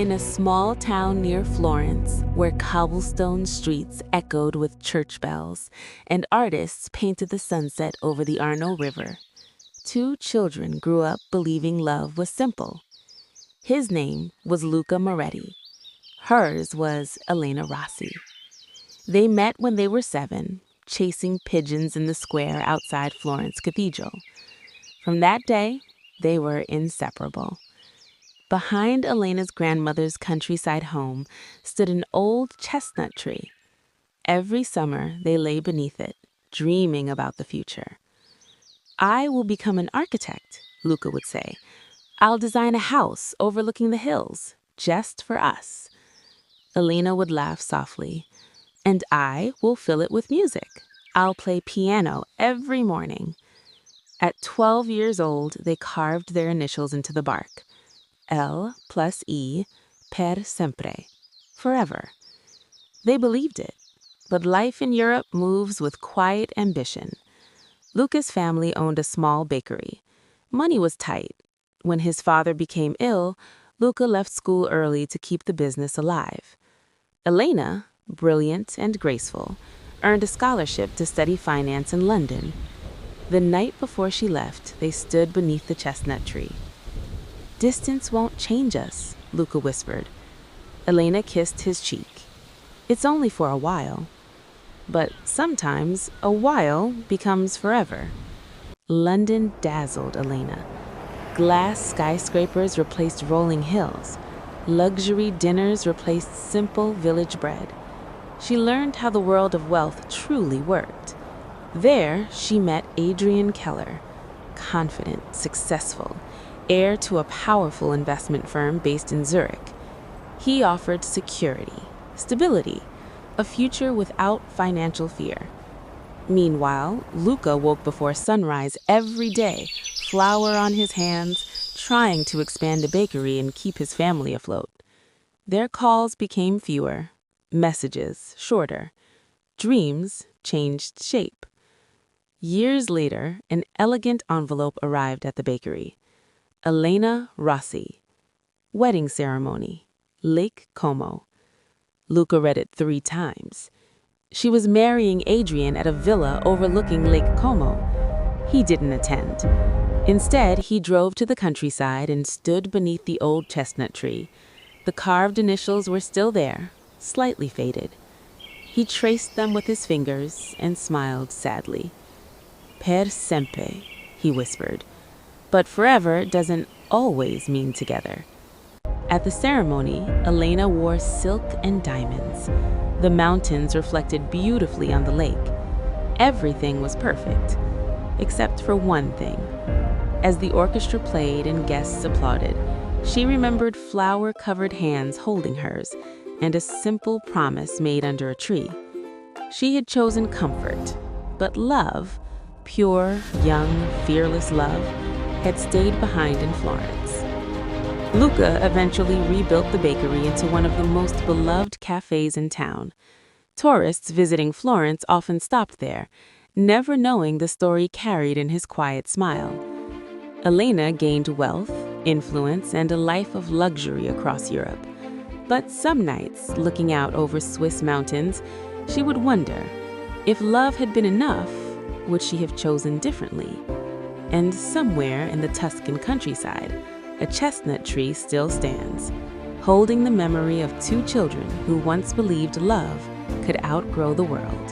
In a small town near Florence, where cobblestone streets echoed with church bells and artists painted the sunset over the Arno River, two children grew up believing love was simple. His name was Luca Moretti. Hers was Elena Rossi. They met when they were 7, chasing pigeons in the square outside Florence Cathedral. From that day, they were inseparable. Behind Elena's grandmother's countryside home stood an old chestnut tree. Every summer, they lay beneath it, dreaming about the future. "I will become an architect," Luca would say. "I'll design a house overlooking the hills, just for us." Elena would laugh softly. "And I will fill it with music. I'll play piano every morning." At 12 years old, they carved their initials into the bark. L+E, per sempre, forever. They believed it, but life in Europe moves with quiet ambition. Luca's family owned a small bakery. Money was tight. When his father became ill, Luca left school early to keep the business alive. Elena, brilliant and graceful, earned a scholarship to study finance in London. The night before she left, they stood beneath the chestnut tree. "Distance won't change us," Luca whispered. Elena kissed his cheek. "It's only for a while." But sometimes a while becomes forever. London dazzled Elena. Glass skyscrapers replaced rolling hills. Luxury dinners replaced simple village bread. She learned how the world of wealth truly worked. There, she met Adrian Keller, confident, successful, heir to a powerful investment firm based in Zurich. He offered security, stability, a future without financial fear. Meanwhile, Luca woke before sunrise every day, flour on his hands, trying to expand a bakery and keep his family afloat. Their calls became fewer, messages shorter, dreams changed shape. Years later, an elegant envelope arrived at the bakery. Elena Rossi. Wedding ceremony. Lake Como. Luca read it 3 times. She was marrying Adrian at a villa overlooking Lake Como. He didn't attend. Instead, he drove to the countryside and stood beneath the old chestnut tree. The carved initials were still there, slightly faded. He traced them with his fingers and smiled sadly. "Per sempre," he whispered. But forever doesn't always mean together. At the ceremony, Elena wore silk and diamonds. The mountains reflected beautifully on the lake. Everything was perfect, except for one thing. As the orchestra played and guests applauded, she remembered flower-covered hands holding hers and a simple promise made under a tree. She had chosen comfort, but love, pure, young, fearless love, had stayed behind in Florence. Luca eventually rebuilt the bakery into one of the most beloved cafes in town. Tourists visiting Florence often stopped there, never knowing the story carried in his quiet smile. Elena gained wealth, influence, and a life of luxury across Europe. But some nights, looking out over Swiss mountains, she would wonder, if love had been enough, would she have chosen differently? And somewhere in the Tuscan countryside, a chestnut tree still stands, holding the memory of 2 children who once believed love could outgrow the world.